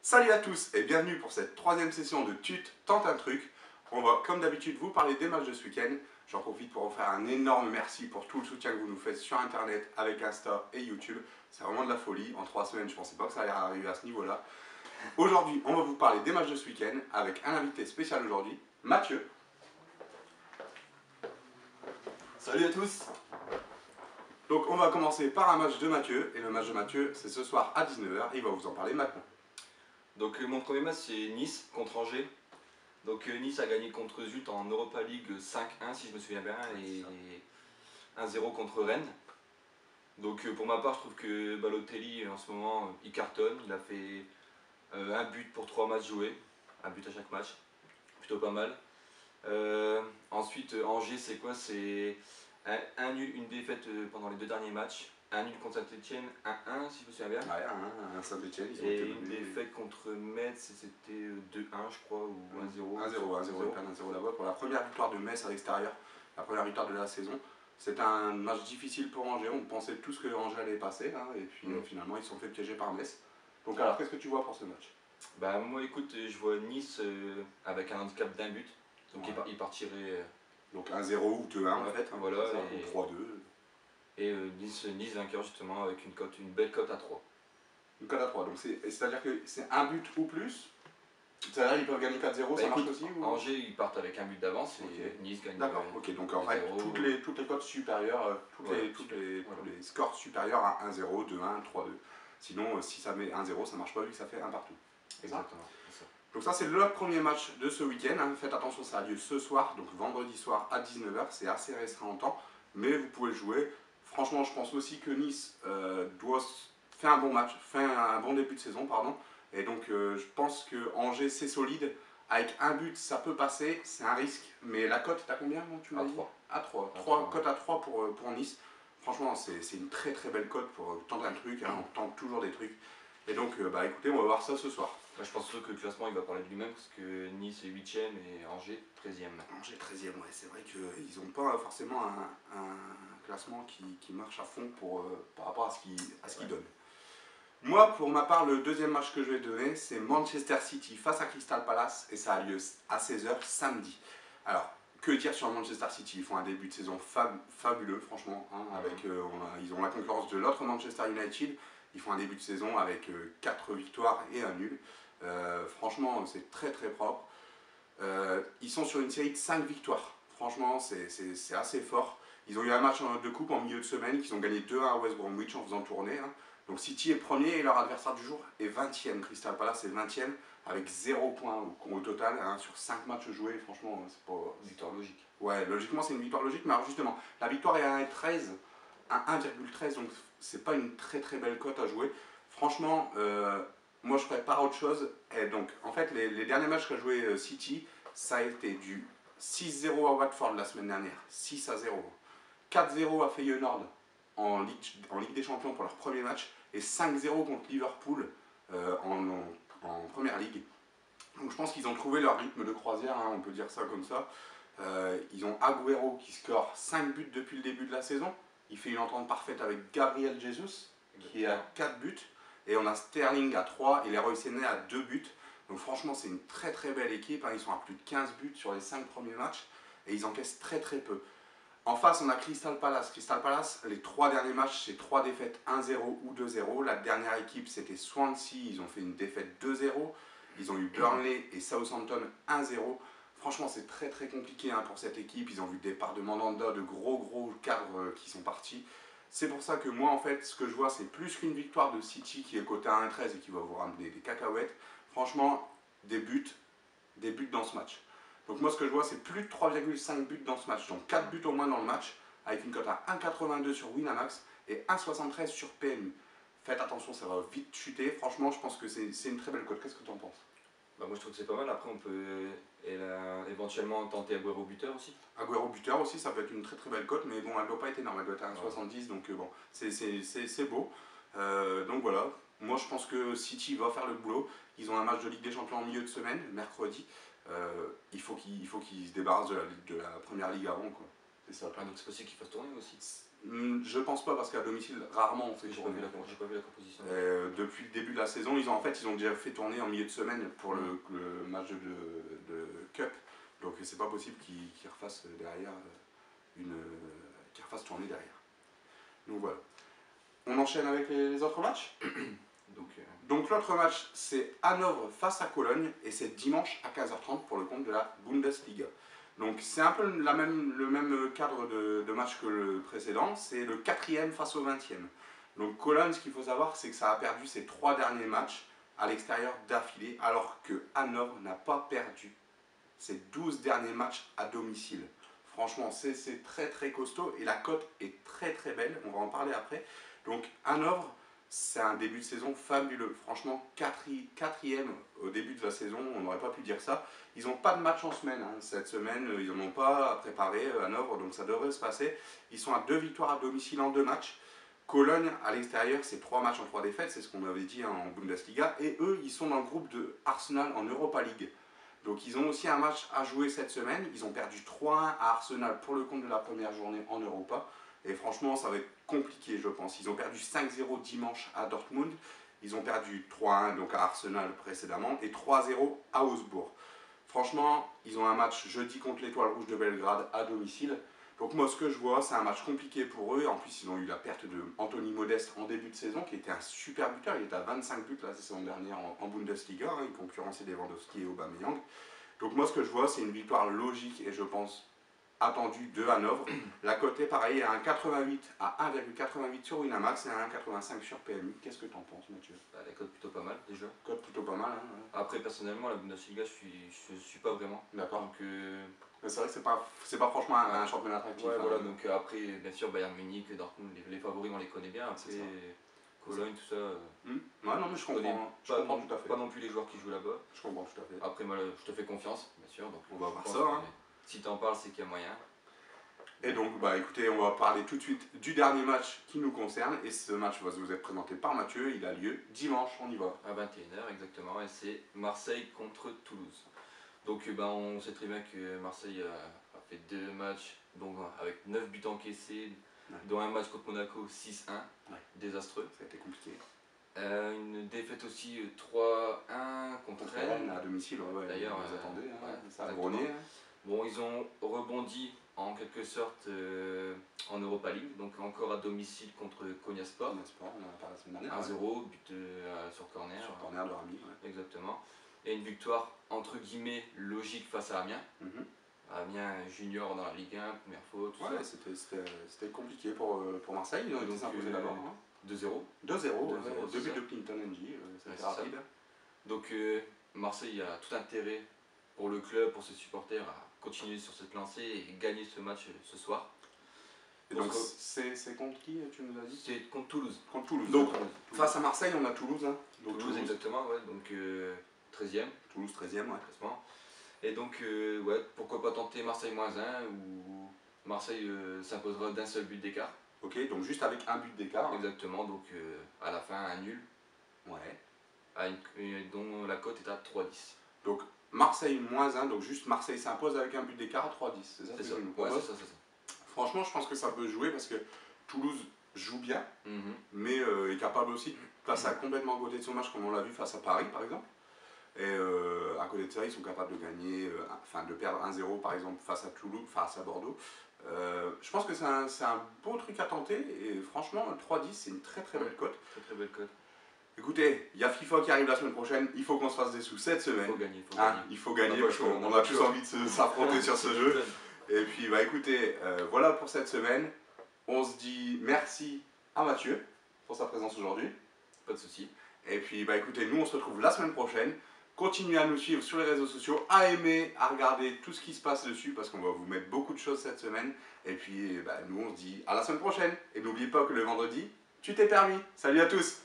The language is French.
Salut à tous et bienvenue pour cette troisième session de Tut tente un truc. On va comme d'habitude vous parler des matchs de ce week-end. J'en profite pour vous faire un énorme merci pour tout le soutien que vous nous faites sur internet avec Insta et YouTube. C'est vraiment de la folie. En 3 semaines je pensais pas que ça allait arriver à ce niveau là. Aujourd'hui on va vous parler des matchs de ce week-end avec un invité spécial aujourd'hui, Mathieu. Salut à tous. Donc on va commencer par un match de Mathieu et le match de Mathieu c'est ce soir à 19h et il va vous en parler maintenant. Donc mon premier match c'est Nice contre Angers. Donc Nice a gagné contre Zut en Europa League 5-1 si je me souviens bien et 1-0 contre Rennes. Donc pour ma part je trouve que Balotelli en ce moment il cartonne, il a fait un but pour 3 matchs joués, un but à chaque match, plutôt pas mal. Ensuite Angers c'est quoi? C'est un nul, une défaite pendant les 2 derniers matchs. Un nul contre Saint-Etienne, 1-1 si je me souviens bien. Ouais, un Saint-Etienne, ils ont Et été une menés. défaite contre Metz, c'était 2-1 je crois, ou 1-0. 1-0, ils perdent 1-0 là-bas pour la première victoire de Metz à l'extérieur, la première victoire de la saison. C'était un match difficile pour Angers, on pensait tous que Angers allait passer, hein, et puis finalement ils se sont fait piéger par Metz. Donc alors qu'est-ce que tu vois pour ce match? Bah moi écoute, je vois Nice avec un handicap d'un but, donc ouais. Il partirait... Donc 1-0 ou 2-1 en fait, hein, voilà, ou 3-2. Et Nice vainqueur justement avec une belle cote à 3. Une cote à 3, donc c'est-à-dire que c'est un but ou plus? C'est-à-dire qu'ils peuvent gagner 4-0, ça marche aussi ou... Angers ils partent avec un but d'avance et Nice gagne. D'accord, ok, donc en fait toutes les cotes supérieures, les scores supérieurs à 1-0, 2-1, 3-2. Sinon si ça met 1-0 ça marche pas vu que ça fait un partout. Exactement. Donc ça c'est le premier match de ce week-end, hein. Faites attention, ça a lieu ce soir, donc vendredi soir à 19h, c'est assez restreint en temps, mais vous pouvez jouer. Franchement je pense aussi que Nice fait un bon match, fait un bon début de saison, pardon, et donc je pense que Angers c'est solide, avec un but ça peut passer, c'est un risque, mais la cote t'as combien tu m'as dit? À 3, cote à 3 pour Nice. Franchement c'est une très très belle cote pour tenter un truc, hein. On tente toujours des trucs, et donc bah écoutez on va voir ça ce soir. Je pense que le classement il va parler de lui-même parce que Nice est 8ème et Angers 13ème. Angers 13ème, ouais, c'est vrai qu'ils n'ont pas forcément un classement qui marche à fond par rapport à ce qu'ils donnent. Moi, pour ma part, le deuxième match que je vais donner, c'est Manchester City face à Crystal Palace et ça a lieu à 16h samedi. Alors, que dire sur Manchester City? Ils font un début de saison fabuleux, franchement, hein, avec, ils ont la concurrence de l'autre Manchester United. Ils font un début de saison avec 4 victoires et un nul. Franchement, c'est très très propre. Ils sont sur une série de 5 victoires. Franchement, c'est assez fort. Ils ont eu un match de coupe en milieu de semaine qu'ils ont gagné 2-1 à West Bromwich en faisant tourner, hein. Donc City est premier et leur adversaire du jour est 20ème. Crystal Palace est 20ème avec 0 points au total, hein, sur 5 matchs joués. Franchement, c'est pas... Victoire logique. Ouais, logiquement c'est une victoire logique, mais alors justement, la victoire est à 1,13, à 1,13, donc c'est pas une très très belle cote à jouer. Franchement, moi je prépare autre chose. Et donc, en fait, les derniers matchs qu'a joué City, ça a été du 6-0 à Watford la semaine dernière, 6-0. 4-0 à Feyenoord en Ligue des Champions pour leur premier match, et 5-0 contre Liverpool en Première Ligue. Donc je pense qu'ils ont trouvé leur rythme de croisière, hein, on peut dire ça comme ça. Ils ont Agüero qui score 5 buts depuis le début de la saison. Il fait une entente parfaite avec Gabriel Jesus qui est à 4 buts. Et on a Sterling à 3 et Leroy Sané à 2 buts. Donc franchement c'est une très très belle équipe, hein. Ils sont à plus de 15 buts sur les 5 premiers matchs et ils encaissent très très peu. En face on a Crystal Palace. Crystal Palace, les 3 derniers matchs c'est 3 défaites 1-0 ou 2-0. La dernière équipe c'était Swansea, ils ont fait une défaite 2-0. Ils ont eu Burnley et Southampton 1-0. Franchement c'est très très compliqué, hein, pour cette équipe. Ils ont vu le départ de Mandanda, de gros cadres qui sont partis. C'est pour ça que moi en fait ce que je vois c'est plus qu'une victoire de City qui est coté à 1,13 et qui va vous ramener des cacahuètes. Franchement des buts dans ce match. Donc moi ce que je vois c'est plus de 3,5 buts dans ce match. Donc 4 buts au moins dans le match avec une cote à 1,82 sur Winamax et 1,73 sur PMU. Faites attention, ça va vite chuter. Franchement je pense que c'est une très belle cote. Qu'est-ce que tu en penses? Bah moi je trouve que c'est pas mal, après on peut éventuellement tenter Agüero buteur aussi. Agüero buteur aussi, ça peut être une très très belle cote, mais bon elle doit pas être énorme, elle doit être à 1,70, donc bon, c'est beau. Donc voilà, moi je pense que City va faire le boulot. Ils ont un match de Ligue des Champions en milieu de semaine, mercredi. Il faut qu'ils se débarrassent de la Première Ligue avant, quoi. C'est ça. Ah, donc c'est possible qu'ils fassent tourner aussi. Je pense pas parce qu'à domicile, rarement on fait J'ai pas tourner. vu j'ai pas vu la composition. Depuis le début de la saison, ils ont déjà fait tourner en milieu de semaine pour le match de Cup. Donc c'est pas possible qu'ils refassent derrière qu'ils refassent tourner derrière. Donc voilà. On enchaîne avec les autres matchs. Donc l'autre match, c'est Hanovre face à Cologne et c'est dimanche à 15h30 pour le compte de la Bundesliga. Donc c'est un peu le même cadre de match que le précédent, c'est le 4e face au 20e. Donc Cologne, ce qu'il faut savoir, c'est que ça a perdu ses 3 derniers matchs à l'extérieur d'affilée, alors que Hanovre n'a pas perdu ses 12 derniers matchs à domicile. Franchement, c'est très très costaud et la cote est très très belle, on va en parler après. Donc Hanovre, c'est un début de saison fabuleux. Franchement, 4e au début de la saison, on n'aurait pas pu dire ça. Ils n'ont pas de match en semaine. Hein. Cette semaine, ils n'en ont pas à préparer à Hanovre, donc ça devrait se passer. Ils sont à 2 victoires à domicile en 2 matchs. Cologne, à l'extérieur, c'est 3 matchs en 3 défaites, c'est ce qu'on avait dit en Bundesliga. Et eux, ils sont dans le groupe de Arsenal en Europa League. Donc ils ont aussi un match à jouer cette semaine. Ils ont perdu 3-1 à Arsenal pour le compte de la première journée en Europa. Et franchement, ça va être compliqué, je pense. Ils ont perdu 5-0 dimanche à Dortmund. Ils ont perdu 3-1 donc à Arsenal précédemment et 3-0 à Augsbourg. Franchement, ils ont un match jeudi contre l'Étoile Rouge de Belgrade à domicile. Donc moi, ce que je vois, c'est un match compliqué pour eux. En plus, ils ont eu la perte de Anthony Modeste en début de saison, qui était un super buteur. Il était à 25 buts la saison dernière en Bundesliga. Hein. Il concurrençait Lewandowski et Aubameyang. Donc moi, ce que je vois, c'est une victoire logique et je pense attendue de Hanovre. La cote est pareil, à 1,88 à 1,88 sur Winamax et à 1,85 sur PMU. Qu'est-ce que tu en penses, Mathieu? La cote plutôt pas mal déjà. Cote plutôt pas mal. Hein, ouais. Après, personnellement, la Bundesliga, je suis pas vraiment. D'accord. Donc, c'est vrai que c'est pas franchement un championnat attractif. Ouais, hein. voilà, donc après, bien sûr, Bayern Munich, Dortmund, les favoris, on les connaît bien. Après, Cologne, tout ça. Ouais, non, mais je comprends tout à fait. Pas non plus les joueurs qui jouent là-bas. Je comprends tout à fait. Après, moi, je te fais confiance, bien sûr. Donc, on va voir ça. Hein. Si t'en parles, c'est qu'il y a moyen. Et donc, bah écoutez, on va parler tout de suite du dernier match qui nous concerne. Et ce match va vous être présenté par Mathieu. Il a lieu dimanche, on y va. À 21h, exactement. Et c'est Marseille contre Toulouse. Donc, on sait très bien que Marseille a fait 2 matchs donc, avec 9 buts encaissés, dont un match contre Monaco 6-1. Ouais. Désastreux. Ça a été compliqué. Une défaite aussi 3-1 contre Rennes. À domicile, ouais. D'ailleurs, vous attendez, hein, ouais, ça a grogné. Hein. Bon, ils ont rebondi en quelque sorte en Europa League, donc encore à domicile contre Konyaspor. Konyaspor, on en a parlé la semaine dernière. 1-0, but sur corner. Sur corner de Rami, ouais. Exactement. Et une victoire entre guillemets logique face à Amiens. Amiens junior dans la Ligue 1, première faute. Ouais, c'était compliqué pour Marseille, ils ont été s'imposer d'abord. 2-0. 2-0, 2 buts de Clinton NG, c'était rapide. Donc Marseille a tout intérêt pour le club, pour ses supporters à continuer sur cette lancée et gagner ce match ce soir. Et donc c'est contre qui tu nous as dit? C'est contre Toulouse. Contre Toulouse. Donc face à Marseille on a Toulouse. Hein. Donc, Toulouse exactement, ouais, donc 13e. Toulouse 13e, ouais. Classement. Et donc ouais, pourquoi pas tenter Marseille -1 où Marseille s'imposera d'un seul but d'écart. Ok, donc juste avec un but d'écart. Exactement, donc à la fin un nul. Ouais. Dont la cote est à 3,10. Donc Marseille -1, donc juste Marseille s'impose avec un but d'écart à 3,10. C'est ça, c'est ça. Ouais, c'est ça. Franchement, je pense que ça peut jouer parce que Toulouse joue bien, mais est capable aussi de passer complètement à côté de son match, comme on l'a vu face à Paris par exemple. Et à côté de ça, ils sont capables de gagner, de perdre 1-0 par exemple face à Toulouse, face à Bordeaux. Je pense que c'est un beau truc à tenter et franchement, 3,10 c'est une très très belle cote. Très belle cote. Écoutez, il y a FIFA qui arrive la semaine prochaine, il faut qu'on se fasse des sous cette semaine. Il faut gagner parce qu'on a tous envie de s'affronter sur ce jeu. Et puis bah écoutez, voilà pour cette semaine. On se dit merci à Mathieu pour sa présence aujourd'hui. Pas de souci. Et puis bah écoutez, nous on se retrouve la semaine prochaine. Continuez à nous suivre sur les réseaux sociaux, à aimer, à regarder tout ce qui se passe dessus parce qu'on va vous mettre beaucoup de choses cette semaine. Et puis bah, nous on se dit à la semaine prochaine. Et n'oubliez pas que le vendredi, tu t'es permis. Salut à tous!